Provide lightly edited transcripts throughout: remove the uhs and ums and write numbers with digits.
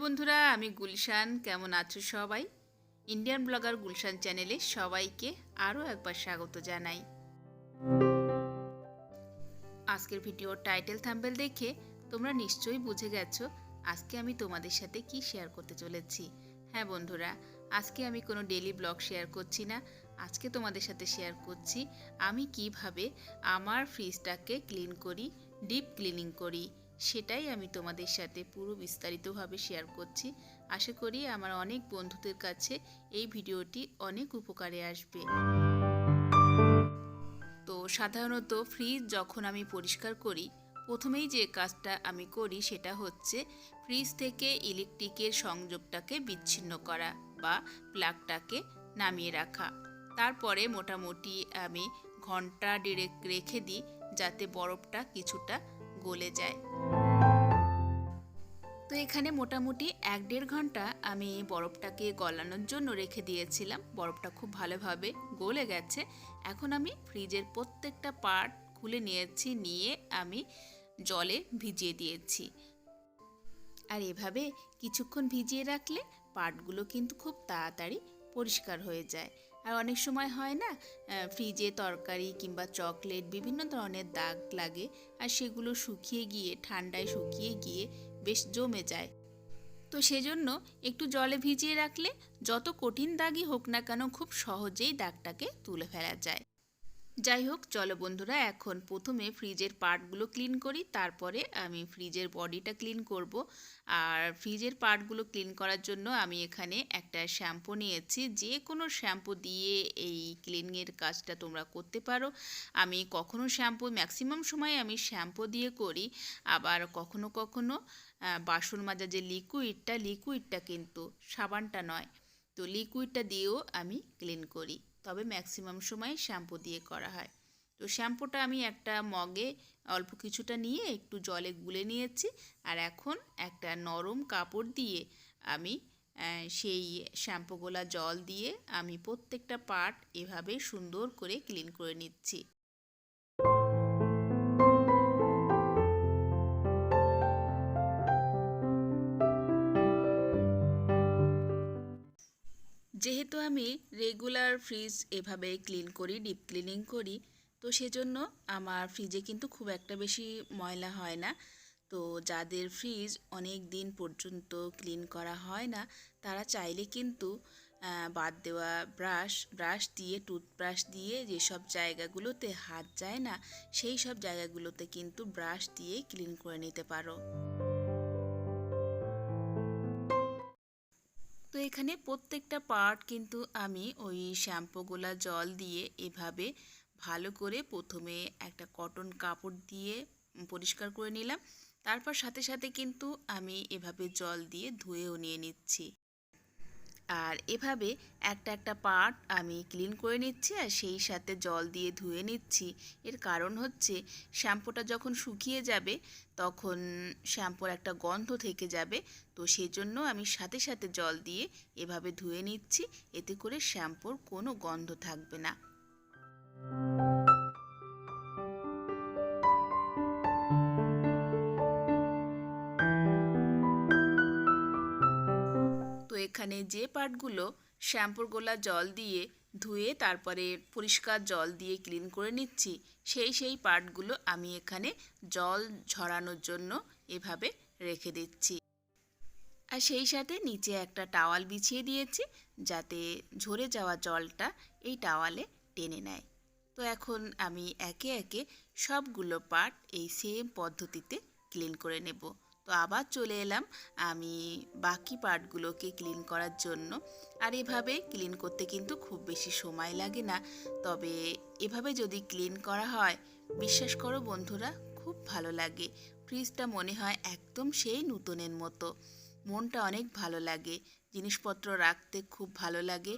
বন্ধুরা, আমি গুলশান। কেমন আছো সবাই? ইন্ডিয়ান ব্লগার গুলশান চ্যানেলে সবাইকে আরও একবার স্বাগত জানাই। আজকের ভিডিওর টাইটেল থাম্বনেল দেখে তোমরা নিশ্চয়ই বুঝে গেছো আজকে আমি তোমাদের সাথে কি শেয়ার করতে চলেছি। হ্যাঁ বন্ধুরা, আজকে আমি কোনো ডেইলি ব্লগ শেয়ার করছি না। আজকে তোমাদের সাথে শেয়ার করছি আমি কিভাবে আমার ফ্রিজটাকে ক্লিন করি, ডিপ ক্লিনিং করি। সেটাই আমি তোমাদের সাথে পুরো বিস্তারিতভাবে শেয়ার করছি। আশা করি আমার অনেক বন্ধুদের কাছে এই ভিডিওটি অনেক উপকারে আসবে। তো সাধারণত ফ্রিজ যখন আমি পরিষ্কার করি, প্রথমেই যে কাজটা আমি করি সেটা হচ্ছে ফ্রিজ থেকে ইলেকট্রিকের সংযোগটাকে বিচ্ছিন্ন করা বা প্লাগটাকে নামিয়ে রাখা। তারপরে মোটামুটি আমি ঘন্টা দেড়েক রেখে দিই যাতে বরফটা কিছুটা গলে যায়। তো এখানে মোটামুটি 1-1.5 ঘন্টা আমি বরফটাকে গলানোর জন্য রেখে দিয়েছিলাম। বরফটা খুব ভালোভাবে গলে গেছে। এখন আমি ফ্রিজের প্রত্যেকটা পার্ট খুলে নিয়েছি, নিয়ে আমি জলে ভিজিয়ে দিয়েছি। আর এভাবে কিছুক্ষণ ভিজিয়ে রাখলে পার্টগুলো কিন্তু খুব তাড়াতাড়ি পরিষ্কার হয়ে যায়। আর অনেক সময় হয় না, ফ্রিজে তরকারি কিংবা চকলেট বিভিন্ন ধরনের দাগ লাগে, আর সেগুলো শুকিয়ে গিয়ে ঠান্ডায় শুকিয়ে গিয়ে বেশ জমে যায়। তো সেজন্য একটু জলে ভিজিয়ে রাখলে যত কঠিন দাগই হোক না কেন খুব সহজেই দাগটাকে তুলে ফেলা যায়। যাই হোক, চলো বন্ধুরা, এখন প্রথমে ফ্রিজের পার্টগুলো ক্লিন করি, তারপরে আমি ফ্রিজের বডিটা ক্লিন করব। আর ফ্রিজের পার্টগুলো ক্লিন করার জন্য আমি এখানে একটা শ্যাম্পু নিয়েছি। যে কোনো শ্যাম্পু দিয়ে এই ক্লিনিংয়ের কাজটা তোমরা করতে পারো। আমি ম্যাক্সিমাম সময় আমি শ্যাম্পু দিয়ে করি, আবার কখনো কখনো বাসন মাজা যে লিকুইডটা কিন্তু সাবানটা নয়, তো লিকুইডটা দিয়েও আমি ক্লিন করি। তবে ম্যাক্সিমাম সময় শ্যাম্পু দিয়ে করা হয়। তো শ্যাম্পুটা আমি একটা মগে অল্প কিছুটা নিয়ে একটু জলে গুলে নিয়েছি। আর এখন একটা নরম কাপড় দিয়ে আমি সেই শ্যাম্পুগুলা জল দিয়ে আমি প্রত্যেকটা পার্ট এভাবে সুন্দর করে ক্লিন করে নিচ্ছি। যেহেতু আমি রেগুলার ফ্রিজ এভাবে ক্লিন করি, ডিপ ক্লিনিং করি, তো সেজন্য আমার ফ্রিজে কিন্তু খুব একটা বেশি ময়লা হয় না। তো যাদের ফ্রিজ অনেক দিন পর্যন্ত ক্লিন করা হয় না, তারা চাইলে কিন্তু বাদ দেওয়া ব্রাশ দিয়ে, টুথব্রাশ দিয়ে যেসব জায়গাগুলোতে হাত যায় না, সেই সব জায়গাগুলোতে কিন্তু ব্রাশ দিয়ে ক্লিন করে নিতে পারো। তো এখানে প্রত্যেকটা পার্ট কিন্তু আমি ওই শ্যাম্পুগুলা জল দিয়ে এভাবে ভালো করে প্রথমে একটা কটন কাপড় দিয়ে পরিষ্কার করে নিলাম। তারপর সাথে সাথে কিন্তু আমি এভাবে জল দিয়ে ধুয়েও নিয়ে নিচ্ছি। আর এভাবে একটা একটা পার্ট আমি ক্লিন করে নিচ্ছি আর সেই সাথে জল দিয়ে ধুয়ে নিচ্ছি। এর কারণ হচ্ছে শ্যাম্পুটা যখন শুকিয়ে যাবে তখন শ্যাম্পুর একটা গন্ধ থেকে যাবে। তো সেই জন্য আমি সাথে সাথে জল দিয়ে এভাবে ধুয়ে নিচ্ছি, এতে করে শ্যাম্পুর কোনো গন্ধ থাকবে না। তো এখানে যে পার্টগুলো শ্যাম্পুর গোলা জল দিয়ে ধুয়ে তারপরে পরিষ্কার জল দিয়ে ক্লিন করে নিচ্ছি, সেই পার্টগুলো আমি এখানে জল ঝরানোর জন্য এভাবে রেখে দিচ্ছি। আর সেই সাথে নিচে একটা টাওয়াল বিছিয়ে দিয়েছি যাতে ঝরে যাওয়া জলটা এই টাওয়ালে টেনে নেয়। তো এখন আমি একে একে সবগুলো পার্ট এই সেম পদ্ধতিতে ক্লিন করে নেব। তো আবার চলে এলাম আমি বাকি পার্টগুলোকে ক্লিন করার জন্য। আর এভাবে ক্লিন করতে কিন্তু খুব বেশি সময় লাগে না, তবে এভাবে যদি ক্লিন করা হয় বিশ্বাস করো বন্ধুরা, খুব ভালো লাগে। ফ্রিজটা মনে হয় একদম সেই নতুনের মতো। মনটা অনেক ভালো লাগে, জিনিসপত্র রাখতে খুব ভালো লাগে।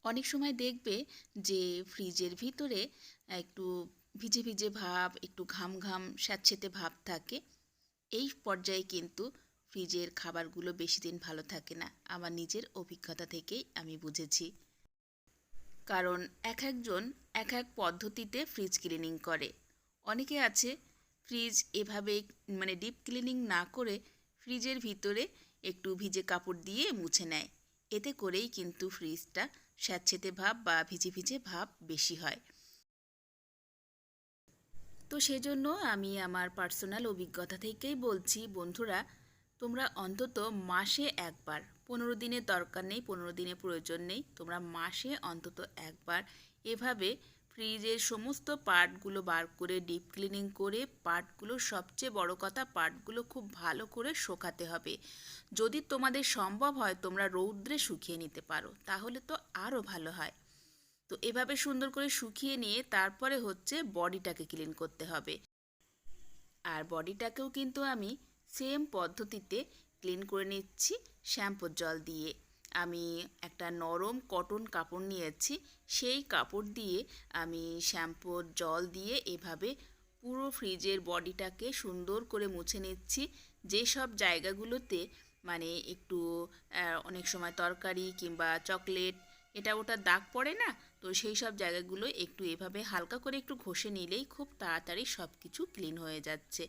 অনেক সময় দেখবে যে ফ্রিজের ভিতরে একটু ভিজে ভিজে ভাব, একটু ঘাম ঘাম স্যাঁতসেঁতে ভাব থাকে। এই পর্যায়ে কিন্তু ফ্রিজের খাবারগুলো বেশি দিন ভালো থাকে না, আমার নিজের অভিজ্ঞতা থেকেই আমি বুঝেছি। কারণ এক একজন এক এক পদ্ধতিতে ফ্রিজ ক্লিনিং করে। অনেকে আছে ফ্রিজ এভাবে মানে ডিপ ক্লিনিং না করে ফ্রিজের ভিতরে একটু ভিজে কাপড় দিয়ে মুছে নেয়। এতে করেই কিন্তু ফ্রিজটা স্যাঁতসেঁতে ভাব বা ভিজে ভিজে ভাব বেশি হয়। তো সেজন্য আমি আমার পার্সোনাল অভিজ্ঞতা থেকেই বলছি, বন্ধুরা তোমরা অন্তত মাসে একবার, 15 দিনের দরকার নেই, 15 দিনের প্রয়োজন নেই, তোমরা মাসে অন্তত একবার এভাবে ফ্রিজের সমস্ত পার্টগুলো বার করে ডিপ ক্লিনিং করে, পার্টগুলো সবচেয়ে বড় কথা পার্টগুলো খুব ভালো করে শোকাতে হবে। যদি তোমাদের সম্ভব হয় তোমরা রৌদ্রে শুকিয়ে নিতে পারো, তাহলে তো আরও ভালো হয়। তো এভাবে সুন্দর করে শুকিয়ে নিয়ে তারপরে হচ্ছে বডিটাকে ক্লিন করতে হবে। আর বডিটাকেও কিন্তু আমি সেম পদ্ধতিতে ক্লিন করে নিচ্ছি শ্যাম্পুর জল দিয়ে। আমি একটা নরম কটন কাপড় নিয়েছি, সেই কাপড় দিয়ে আমি শ্যাম্পুর জল দিয়ে এভাবে পুরো ফ্রিজের বডিটাকে সুন্দর করে মুছে নিচ্ছি। যেসব জায়গাগুলোতে মানে একটু অনেক সময় তরকারি কিংবা চকলেট এটা ওটা দাগ পড়ে না, তো সেই সব জায়গাগুলো একটু এভাবে হালকা করে একটু ঘষে নিলেই খুব তাড়াতাড়ি সব কিছু ক্লিন হয়ে যাচ্ছে।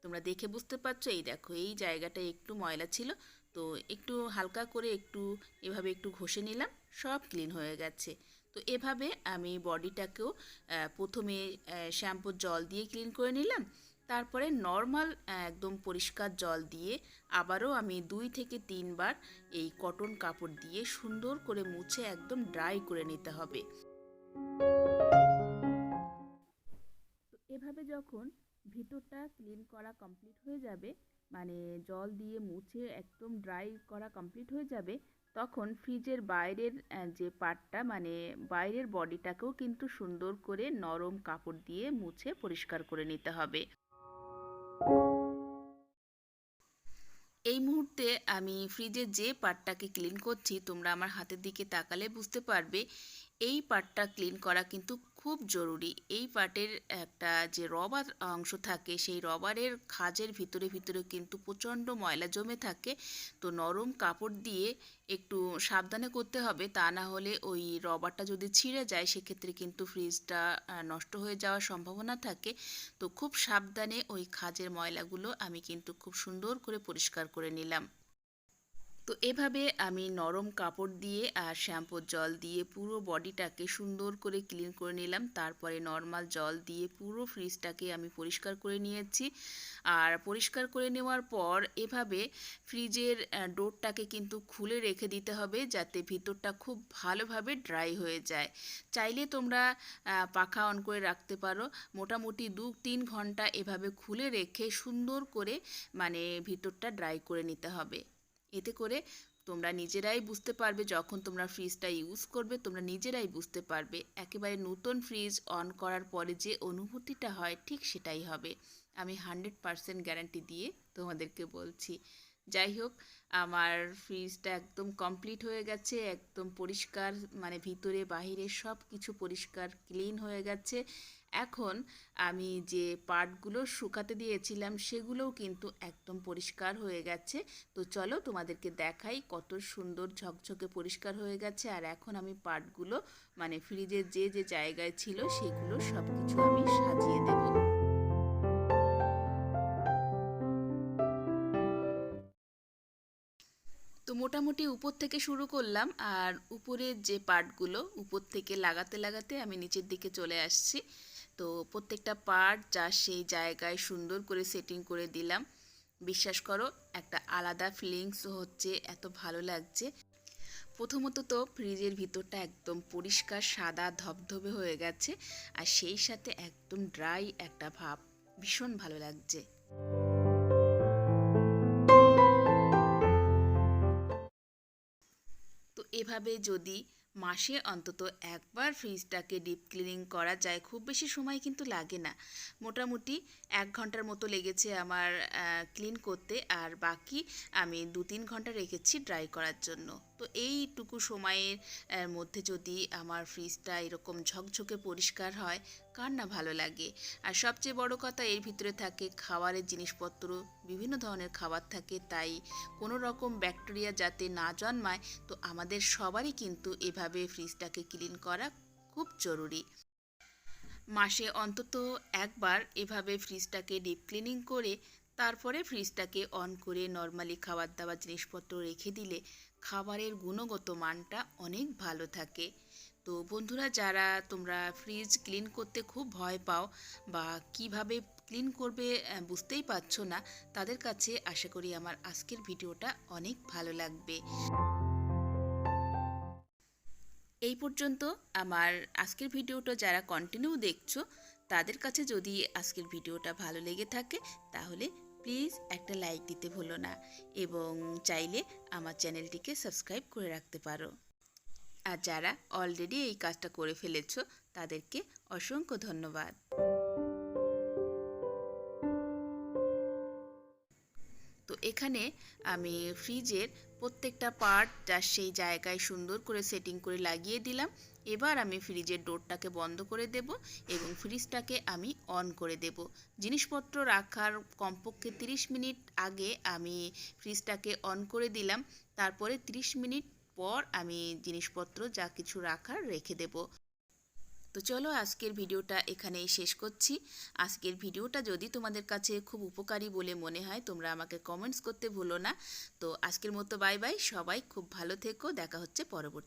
তোমরা দেখে বুঝতে পারছো, এই দেখো এই জায়গাটা একটু ময়লা ছিল, তো একটু হালকা করে একটু এভাবে একটু ঘষে নিলাম, সব ক্লিন হয়ে গেছে। তো এভাবে আমি বডিটাকেও প্রথমে শ্যাম্পুর জল দিয়ে ক্লিন করে নিলাম, তারপরে নর্মাল একদম পরিষ্কার জল দিয়ে আবারও আমি 2 থেকে 3 বার এই কটন কাপড় দিয়ে সুন্দর করে মুছে একদম ড্রাই করে নিতে হবে। তো এভাবে যখন ভিতরটা ক্লিন করা কমপ্লিট হয়ে যাবে, মানে জল দিয়ে মুছে একদম ড্রাই করা কমপ্লিট হয়ে যাবে, তখন ফ্রিজের বাইরের যে পার্টটা মানে বাইরের বডিটাকেও কিন্তু সুন্দর করে নরম কাপড় দিয়ে মুছে পরিষ্কার করে নিতে হবে। এই মুহূর্তে আমি ফ্রিজের যে পার্টটাকে ক্লিন করছি, তোমরা আমার হাতের দিকে তাকালে বুঝতে পারবে এই পার্টটা ক্লিন করা কিন্তু খুব জরুরি। এই পার্টের একটা যে রবার অংশ থাকে, সেই রবারের খাঁজের ভিতরে ভিতরে কিন্তু প্রচণ্ড ময়লা জমে থাকে। তো নরম কাপড় দিয়ে একটু সাবধানে করতে হবে, তা না হলে ওই রবারটা যদি ছিঁড়ে যায় সেক্ষেত্রে কিন্তু ফ্রিজটা নষ্ট হয়ে যাওয়ার সম্ভাবনা থাকে। তো খুব সাবধানে ওই খাঁজের ময়লাগুলো আমি কিন্তু খুব সুন্দর করে পরিষ্কার করে নিলাম। তো এভাবে আমি নরম কাপড় দিয়ে আর শ্যাম্পুর জল দিয়ে পুরো বডিটাকে সুন্দর করে ক্লিন করে নিলাম। তারপরে নর্মাল জল দিয়ে পুরো ফ্রিজটাকে আমি পরিষ্কার করে নিয়েছি। আর পরিষ্কার করে নেওয়ার পর এভাবে ফ্রিজের ডোরটাকে কিন্তু খুলে রেখে দিতে হবে, যাতে ভিতরটা খুব ভালোভাবে ড্রাই হয়ে যায়। চাইলে তোমরা পাখা অন করে রাখতে পারো। মোটামুটি 2-3 ঘন্টা এভাবে খুলে রেখে সুন্দর করে মানে ভিতরটা ড্রাই করে নিতে হবে। এতে করে তোমরা নিজেরাই বুঝতে পারবে, যখন তোমরা ফ্রিজটা ইউজ করবে তোমরা নিজেরাই বুঝতে পারবে একেবারে নতুন ফ্রিজ অন করার পরে যে অনুভূতিটা হয় ঠিক সেটাই হবে। আমি 100% গ্যারান্টি দিয়ে তোমাদেরকে বলছি। যাই হোক, আমার ফ্রিজটা একদম কমপ্লিট হয়ে গেছে, একদম পরিষ্কার, মানে ভিতরে বাহিরে সব কিছু পরিষ্কার ক্লিন হয়ে গেছে। এখন আমি যে পার্টগুলো শুকাতে দিয়েছিলাম সেগুলোও কিন্তু একদম পরিষ্কার হয়ে গেছে। তো চলো তোমাদেরকে দেখাই কত সুন্দর ঝকঝকে পরিষ্কার হয়ে গেছে। আর এখন আমি পার্টগুলো মানে ফ্রিজের যে যে জায়গায় ছিল সেগুলো সব কিছু আমি সাজিয়ে দেব। তো মোটামুটি উপর থেকে শুরু করলাম, আর উপরের যে পার্টগুলো উপর থেকে লাগাতে লাগাতে আমি নিচের দিকে চলে আসছি। তো প্রত্যেকটা পার্ট যা সেই জায়গায় সুন্দর করে সেটিং করে দিলাম। বিশ্বাস করো একটা আলাদা ফিলিংস হচ্ছে, এত ভালো লাগছে। প্রথমত তো ফ্রিজের ভিতরটা একদম পরিষ্কার সাদা ধবধবে হয়ে গেছে, আর সেই সাথে একদম ড্রাই একটা ভাব, ভীষণ ভালো লাগছে। তো এভাবে যদি মাসে অন্তত একবার ফ্রিজটাকে ডিপ ক্লিনিং করা যায়, খুব বেশি সময় কিন্তু লাগে না, মোটামুটি 1 ঘন্টার মতো লেগেছে আমার ক্লিন করতে, আর বাকি আমি 2-3 ঘন্টা রেখেছি ড্রাই করার জন্য। তো এইটুকু সময়ের মধ্যে যদি আমার ফ্রিজটা এরকম ঝকঝকে পরিষ্কার হয়, কার না ভালো লাগে। আর সবচেয়ে বড় কথা, এর ভিতরে থাকে খাবারের জিনিসপত্র, বিভিন্ন ধরনের খাবার থাকে, তাই কোনো রকম ব্যাকটেরিয়া যাতে না জন্মায়, তো আমাদের সবারই কিন্তু এভাবে ফ্রিজটাকে ক্লিন করা খুব জরুরি। মাসে অন্তত একবার এভাবে ফ্রিজটাকে ডিপ ক্লিনিং করে তারপরে ফ্রিজটাকে অন করে নর্মালি খাবার দাবার জিনিসপত্র রেখে দিলে খাবারের গুণগত মানটা অনেক ভালো থাকে। তো বন্ধুরা, যারা তোমরা ফ্রিজ ক্লিন করতে খুব ভয় পাও বা কিভাবে ক্লিন করবে বুঝতেই পারছো না, তাদের কাছে আশা করি আমার আজকের ভিডিওটা অনেক ভালো লাগবে। এই পর্যন্ত আমার আজকের ভিডিওটা যারা কন্টিনিউ দেখছো, তাদের কাছে যদি আজকের ভিডিওটা ভালো লেগে থাকে তাহলে প্লিজ একটা লাইক দিতে ভুলো না, এবং চাইলে আমার চ্যানেলটিকে সাবস্ক্রাইব করে রাখতে পারো। আর যারা অলরেডি এই কাজটা করে ফেলেছো তাদেরকে অসংখ্য ধন্যবাদ। তো এখানে আমি ফ্রিজের প্রত্যেকটা পার্ট যার সেই জায়গায় সুন্দর করে সেটিং করে লাগিয়ে দিলাম। এবার আমি ফ্রিজের ডোরটাকে বন্ধ করে দেব এবং ফ্রিজটাকে আমি অন করে দেব। জিনিসপত্র রাখার কমপক্ষে 30 মিনিট আগে আমি ফ্রিজটাকে অন করে দিলাম। তারপরে 30 মিনিট পর আমি জিনিসপত্র যা কিছু রাখার রেখে দেব। তো চলো আজকের ভিডিওটা এখানেই শেষ করছি। আজকের ভিডিওটা যদি তোমাদের কাছে খুব উপকারী বলে মনে হয় তোমরা আমাকে কমেন্টস করতে ভুলো না। তো আজকের মতো বাই বাই, সবাই খুব ভালো থেকো, দেখা হচ্ছে পরবর্তী